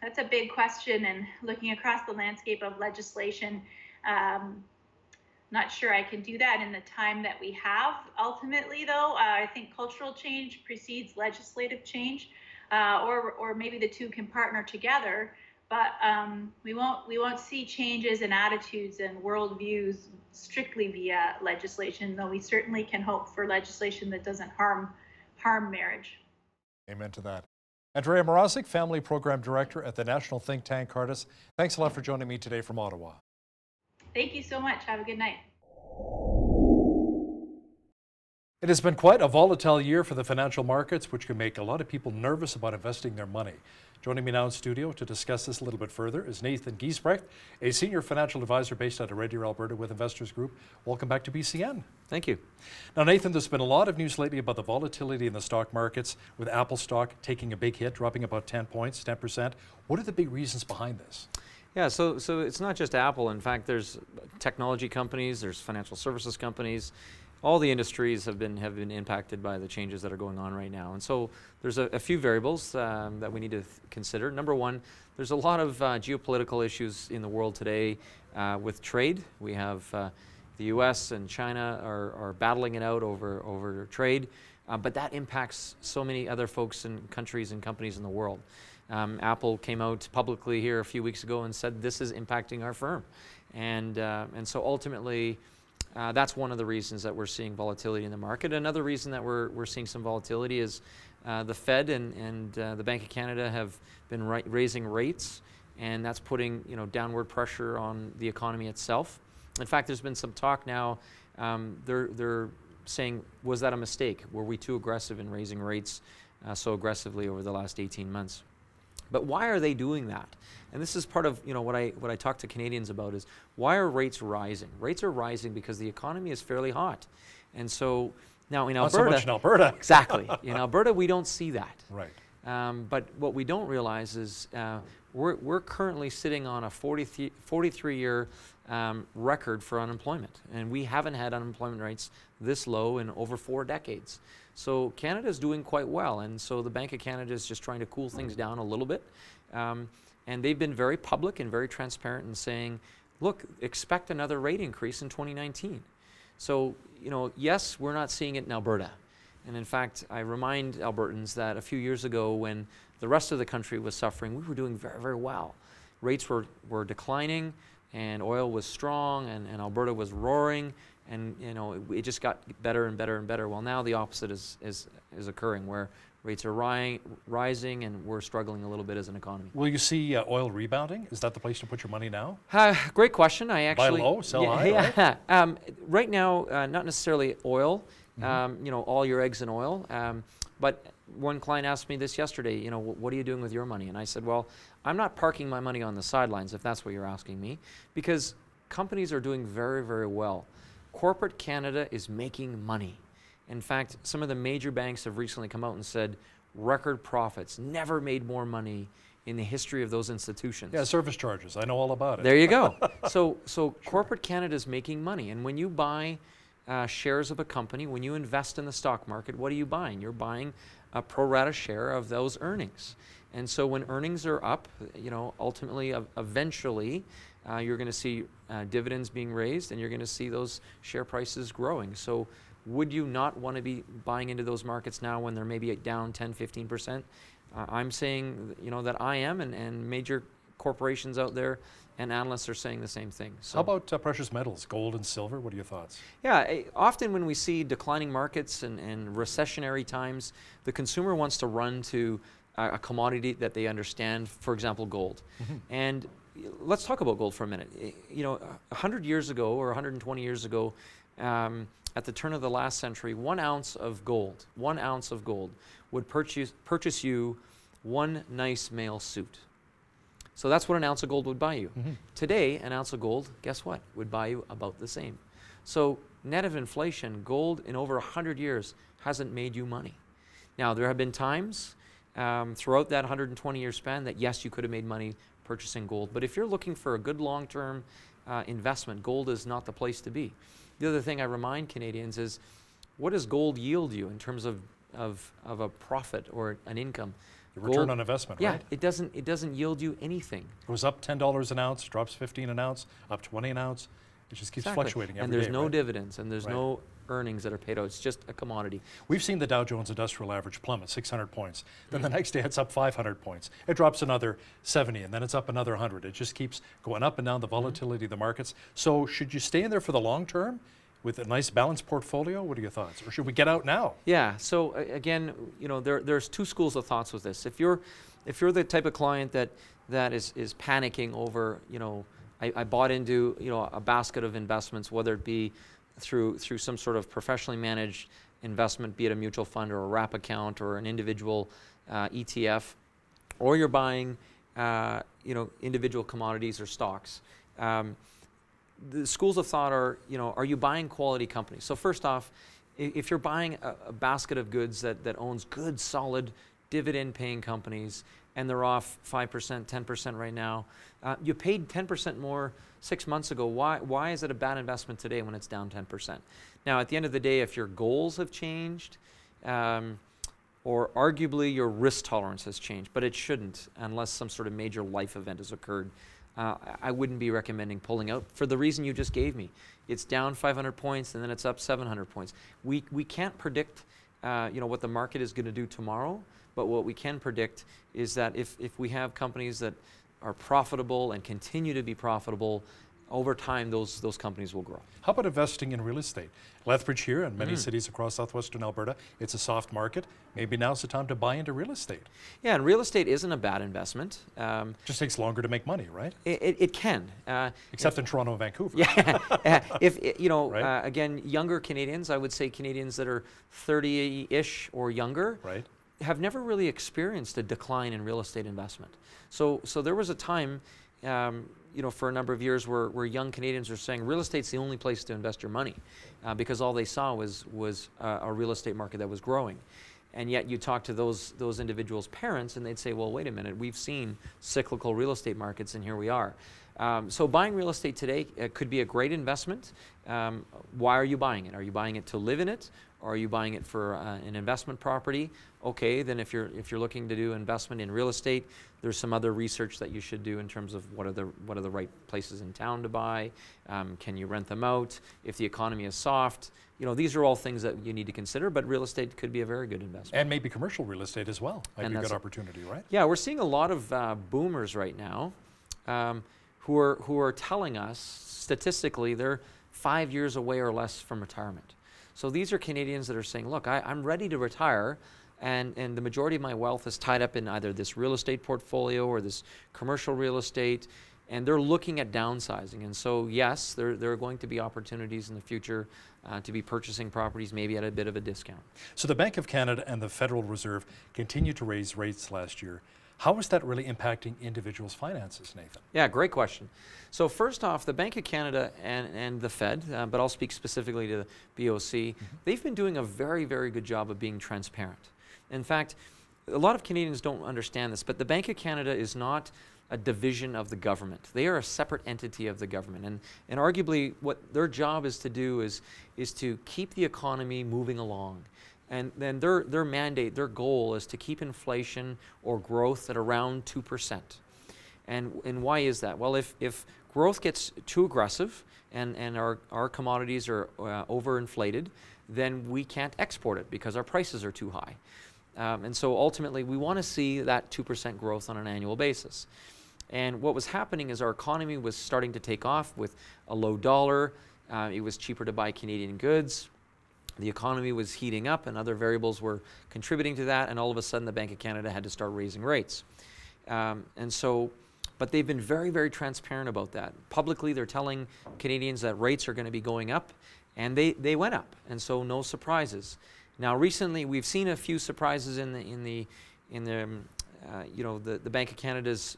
That's a big question, and looking across the landscape of legislation, not sure I can do that in the time that we have. Ultimately, though, I think cultural change precedes legislative change, or maybe the two can partner together. But we won't see changes in attitudes and worldviews strictly via legislation, though we certainly can hope for legislation that doesn't harm marriage. Amen to that. Andrea Mrazek, Family Program Director at the National Think Tank Cardis. Thanks a lot for joining me today from Ottawa. Thank you so much. Have a good night. It has been quite a volatile year for the financial markets, which can make a lot of people nervous about investing their money. Joining me now in studio to discuss this a little bit further is Nathan Giesbrecht, a senior financial advisor based out of Red Deer, Alberta with Investors Group. Welcome back to BCN. Thank you. Now, Nathan, there's been a lot of news lately about the volatility in the stock markets, with Apple stock taking a big hit, dropping about 10 points, 10%. What are the big reasons behind this? Yeah, so it's not just Apple. In fact, there's technology companies, there's financial services companies. All the industries have been impacted by the changes that are going on right now. And so there's a few variables that we need to consider. Number one, there's a lot of geopolitical issues in the world today with trade. We have the US and China are battling it out over trade, but that impacts so many other folks and countries and companies in the world. Apple came out publicly here a few weeks ago and said this is impacting our firm. And so ultimately, that's one of the reasons that we're seeing volatility in the market. Another reason that we're seeing some volatility is the Fed and the Bank of Canada have been raising rates, and that's putting downward pressure on the economy itself. In fact, there's been some talk now. They're saying, was that a mistake? Were we too aggressive in raising rates so aggressively over the last 18 months? But why are they doing that? And this is part of what I talk to Canadians about is, why are rates rising? Rates are rising because the economy is fairly hot. And so now in Alberta... Not so much in Alberta. Exactly. In Alberta, we don't see that. Right. But what we don't realize is we're currently sitting on a 43-year record for unemployment. And we haven't had unemployment rates this low in over 4 decades. So Canada's doing quite well, and so the Bank of Canada is just trying to cool things down a little bit. And they've been very public and very transparent in saying, look, expect another rate increase in 2019. So, yes, we're not seeing it in Alberta. And in fact, I remind Albertans that a few years ago when the rest of the country was suffering, we were doing very, very well. Rates were declining, and oil was strong, and Alberta was roaring. And it just got better and better and better. Well, now the opposite is occurring, where rates are rising and we're struggling a little bit as an economy. Will you see oil rebounding? Is that the place to put your money now? Great question. I actually buy low, sell high. Right? Right now, not necessarily oil. All your eggs in oil. But one client asked me this yesterday. What are you doing with your money? And I said, well, I'm not parking my money on the sidelines, if that's what you're asking me, because companies are doing very, very well. Corporate Canada is making money. In fact, some of the major banks have recently come out and said record profits, never made more money in the history of those institutions. Yeah, service charges, I know all about it. There you go. So Corporate Canada is making money. And when you buy shares of a company, when you invest in the stock market, what are you buying? You're buying a pro rata share of those earnings. And so when earnings are up, ultimately, eventually, you're going to see dividends being raised, and you're going to see those share prices growing. So would you not want to be buying into those markets now when they're maybe down 10, 15%? I'm saying that I am, and major corporations out there and analysts are saying the same thing. So, how about precious metals, gold and silver? What are your thoughts? Yeah, often when we see declining markets and recessionary times, the consumer wants to run to a commodity that they understand, for example, gold. And let's talk about gold for a minute. 100 years ago or 120 years ago, at the turn of the last century, 1 ounce of gold would purchase you one nice male suit. So that's what an ounce of gold would buy you. Today, an ounce of gold, guess what, would buy you about the same. So net of inflation, gold in over 100 years hasn't made you money. Now, there have been times throughout that 120-year span that, yes, you could have made money purchasing gold. But if you're looking for a good long-term investment, gold is not the place to be. The other thing I remind Canadians is, what does gold yield you in terms of a profit or an income? The return on investment, yeah, right? it doesn't yield you anything. It goes up $10 an ounce, drops 15 an ounce, up 20 an ounce. It just keeps fluctuating every and day, there's no right? dividends, and there's no earnings that are paid out. It's just a commodity. We've seen the Dow Jones Industrial Average plummet 600 points. Then the next day it's up 500 points. It drops another 70, and then it's up another 100. It just keeps going up and down, the volatility of the markets. So should you stay in there for the long term with a nice balanced portfolio? What are your thoughts? Or should we get out now? Yeah, so again, you know, there's two schools of thoughts with this. If you're the type of client that is panicking over, you know, I bought into, you know, a basket of investments, whether it be through some sort of professionally managed investment, be it a mutual fund or a wrap account or an individual ETF, or you're buying, you know, individual commodities or stocks. The schools of thought are, you know, are you buying quality companies? So first off, if you're buying a basket of goods that owns good, solid, dividend-paying companies, and they're off 5%, 10% right now, you paid 10% more 6 months ago. Why is it a bad investment today when it's down 10%? Now, at the end of the day, if your goals have changed, or arguably your risk tolerance has changed, but it shouldn't unless some sort of major life event has occurred, I wouldn't be recommending pulling out for the reason you just gave me. It's down 500 points and then it's up 700 points. We can't predict you know, what the market is going to do tomorrow, but what we can predict is that if we have companies that are profitable and continue to be profitable, over time those companies will grow. How about investing in real estate? Lethbridge here and many cities across southwestern Alberta, it's a soft market. Maybe now's the time to buy into real estate. Yeah, and real estate isn't a bad investment. Just takes longer to make money, right? It can. Except in Toronto and Vancouver. Yeah, if you know, right? again, younger Canadians, I would say Canadians that are 30-ish or younger, right, have never really experienced a decline in real estate investment. So there was a time, you know, for a number of years where young Canadians were saying real estate's the only place to invest your money because all they saw was a real estate market that was growing. And yet you talk to those individuals' parents and they'd say, well, wait a minute, we've seen cyclical real estate markets and here we are. So buying real estate today could be a great investment. Why are you buying it? Are you buying it to live in it? Or are you buying it for an investment property? Okay, then if you're looking to do investment in real estate, there's some other research that you should do in terms of what are the right places in town to buy. Can you rent them out? If the economy is soft, you know, these are all things that you need to consider, but real estate could be a very good investment. And maybe commercial real estate as well. Might be a good opportunity, right? Yeah, we're seeing a lot of boomers right now who are telling us statistically they're 5 years away or less from retirement. So these are Canadians that are saying, look, I'm ready to retire, and the majority of my wealth is tied up in either this real estate portfolio or this commercial real estate, and they're looking at downsizing. And so yes, there are going to be opportunities in the future to be purchasing properties maybe at a bit of a discount. So the Bank of Canada and the Federal Reserve continued to raise rates last year. How is that really impacting individuals' finances, Nathan? Yeah, great question. So first off, the Bank of Canada and the Fed, but I'll speak specifically to the BOC, they've been doing a very, very good job of being transparent. In fact, a lot of Canadians don't understand this, but the Bank of Canada is not a division of the government. They are a separate entity of the government. And arguably what their job is to do is to keep the economy moving along. And then their mandate, their goal is to keep inflation or growth at around 2%. And why is that? Well, if growth gets too aggressive and our commodities are overinflated, then we can't export it because our prices are too high. And so ultimately we want to see that 2% growth on an annual basis. And what was happening is our economy was starting to take off with a low dollar. It was cheaper to buy Canadian goods. The economy was heating up and other variables were contributing to that, and all of a sudden the Bank of Canada had to start raising rates. But they've been very, very transparent about that. Publicly, they're telling Canadians that rates are going to be going up, and they went up, and so no surprises. Now recently we've seen a few surprises in the you know, the Bank of Canada's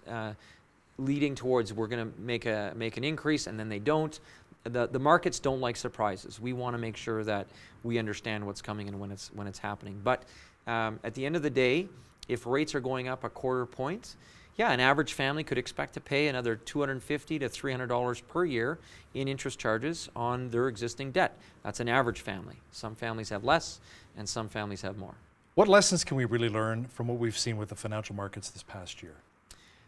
leading towards we're going to make an increase, and then they don't. The markets don't like surprises. We want to make sure that we understand what's coming and when it's happening. But at the end of the day, if rates are going up a quarter point, yeah, an average family could expect to pay another $250 to $300 per year in interest charges on their existing debt. That's an average family. Some families have less, and some families have more. What lessons can we really learn from what we've seen with the financial markets this past year?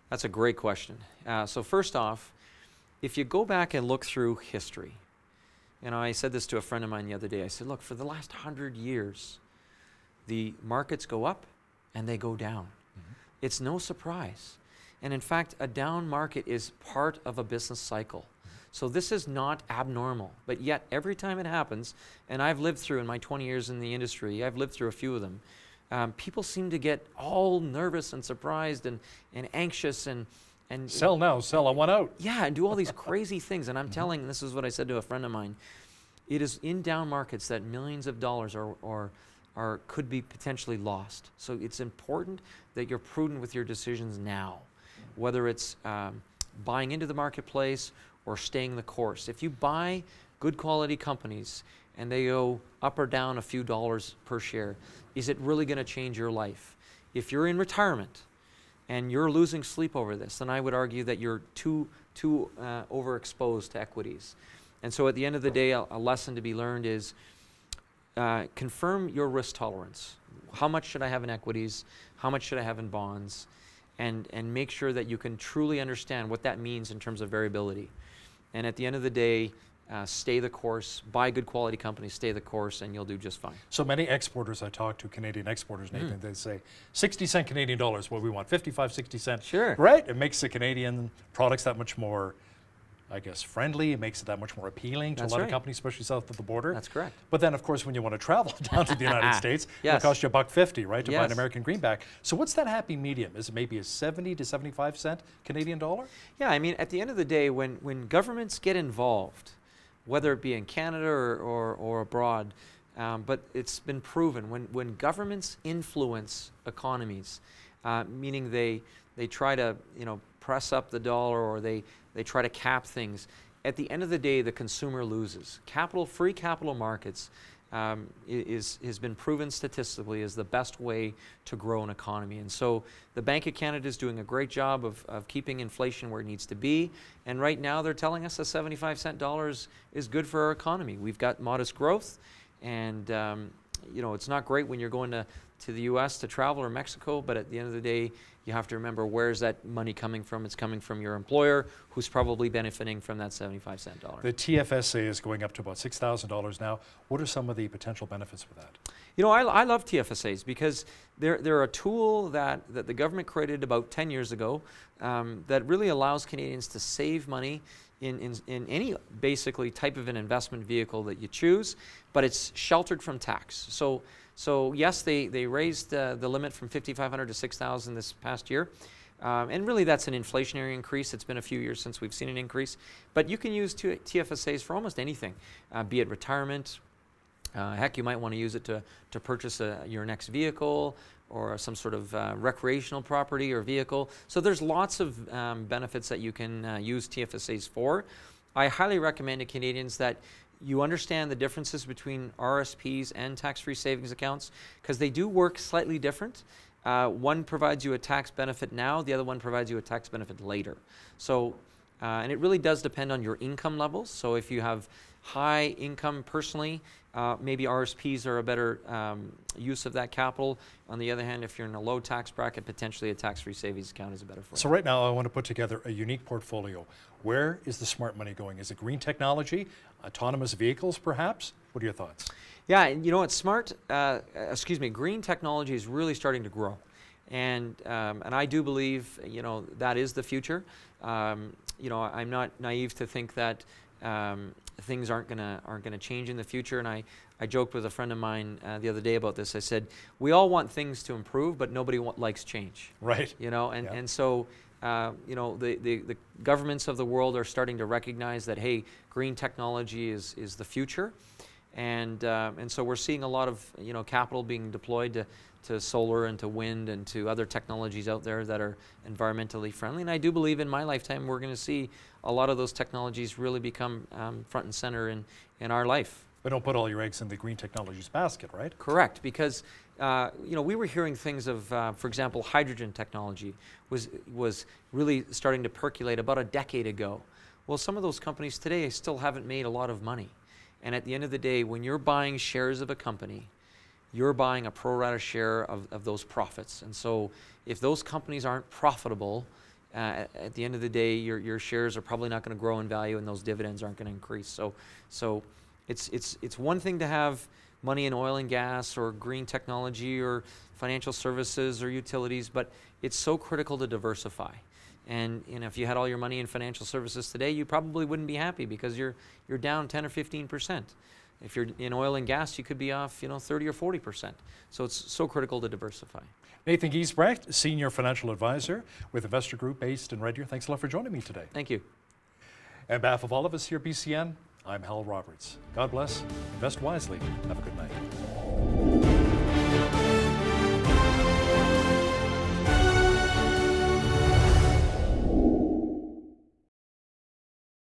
That's a great question. So first off, if you go back and look through history, I said this to a friend of mine the other day. I said, look, for the last 100 years, the markets go up and they go down. Mm-hmm. It's no surprise. And in fact, a down market is part of a business cycle. Mm-hmm. So this is not abnormal. But yet, every time it happens, and I've lived through, in my 20 years in the industry, I've lived through a few of them, people seem to get all nervous and surprised and anxious and sell now, sell, I want out. Yeah, and do all these crazy things. And I'm telling, this is what I said to a friend of mine, it is in down markets that millions of dollars could be potentially lost. So it's important that you're prudent with your decisions now, whether it's buying into the marketplace or staying the course. If you buy good quality companies and they go up or down a few dollars per share, is it really going to change your life? If you're in retirement and you're losing sleep over this, then I would argue that you're too overexposed to equities. And so at the end of the day, a lesson to be learned is confirm your risk tolerance. How much should I have in equities? How much should I have in bonds? And make sure that you can truly understand what that means in terms of variability. And at the end of the day, stay the course, buy good quality companies, stay the course, and you'll do just fine. So many exporters I talk to, Canadian exporters, Nathan, they say 60 cent Canadian dollars, what we want, 55, 60 cent. Sure. Right? It makes the Canadian products that much more, I guess, friendly. It makes it that much more appealing to a lot of companies, especially south of the border. That's correct. But then, of course, when you want to travel down to the United States, it'll cost you $1.50, right, to buy an American greenback. So what's that happy medium? Is it maybe a 70 to 75 cent Canadian dollar? Yeah, I mean, at the end of the day, when governments get involved, whether it be in Canada or abroad, but it's been proven when governments influence economies, meaning they try to press up the dollar or they try to cap things. At the end of the day, the consumer loses. Free capital markets has been proven statistically as the best way to grow an economy. And so the Bank of Canada is doing a great job of keeping inflation where it needs to be. And right now they're telling us a 75-cent dollar is good for our economy. We've got modest growth, and it's not great when you're going to the U.S. to travel or Mexico, but at the end of the day, you have to remember, where's that money coming from? It's coming from your employer, who's probably benefiting from that 75-cent dollar. The TFSA is going up to about $6,000 now. What are some of the potential benefits with that? I love TFSAs because they're a tool that the government created about 10 years ago that really allows Canadians to save money in any basically type of an investment vehicle that you choose, but it's sheltered from tax. So yes, they raised the limit from $5,500 to $6,000 this past year. And really that's an inflationary increase. It's been a few years since we've seen an increase. But you can use TFSAs for almost anything, be it retirement. Heck, you might want to use it to purchase your next vehicle or some sort of recreational property or vehicle. So there's lots of benefits that you can use TFSAs for. I highly recommend to Canadians that you understand the differences between RSPs and tax-free savings accounts because they do work slightly different. One provides you a tax benefit now, the other one provides you a tax benefit later. So, and it really does depend on your income levels. So if you have high income personally, maybe RSPs are a better use of that capital. On the other hand, if you're in a low tax bracket, potentially a tax-free savings account is a better for you. So right now I want to put together a unique portfolio. Where is the smart money going? Is it green technology, autonomous vehicles perhaps? What are your thoughts? Yeah, it's green technology is really starting to grow. And I do believe, that is the future. I'm not naive to think that things aren't gonna change in the future. And I joked with a friend of mine the other day about this. I said, we all want things to improve, but nobody likes change. Right. And so the governments of the world are starting to recognize that, hey, green technology is the future. And so we're seeing a lot of capital being deployed to solar and to wind and to other technologies out there that are environmentally friendly. And I do believe in my lifetime we're going to see a lot of those technologies really become front and center in our life. But don't put all your eggs in the green technologies basket, right? Correct, because we were hearing things of, for example, hydrogen technology was really starting to percolate about a decade ago. Well, some of those companies today still haven't made a lot of money. And at the end of the day, when you're buying shares of a company, you're buying a pro rata share of those profits. And so if those companies aren't profitable, at the end of the day, your shares are probably not going to grow in value, and those dividends aren't going to increase. So it's one thing to have money in oil and gas or green technology or financial services or utilities, but it's so critical to diversify. And if you had all your money in financial services today, you probably wouldn't be happy because you're down 10 or 15%. If you're in oil and gas, you could be off 30 or 40%. So it's so critical to diversify. Nathan Giesbrecht, Senior Financial Advisor with Investor Group based in Red Deer. Thanks a lot for joining me today. Thank you. On behalf of all of us here at BCN, I'm Hal Roberts. God bless, invest wisely, have a good night.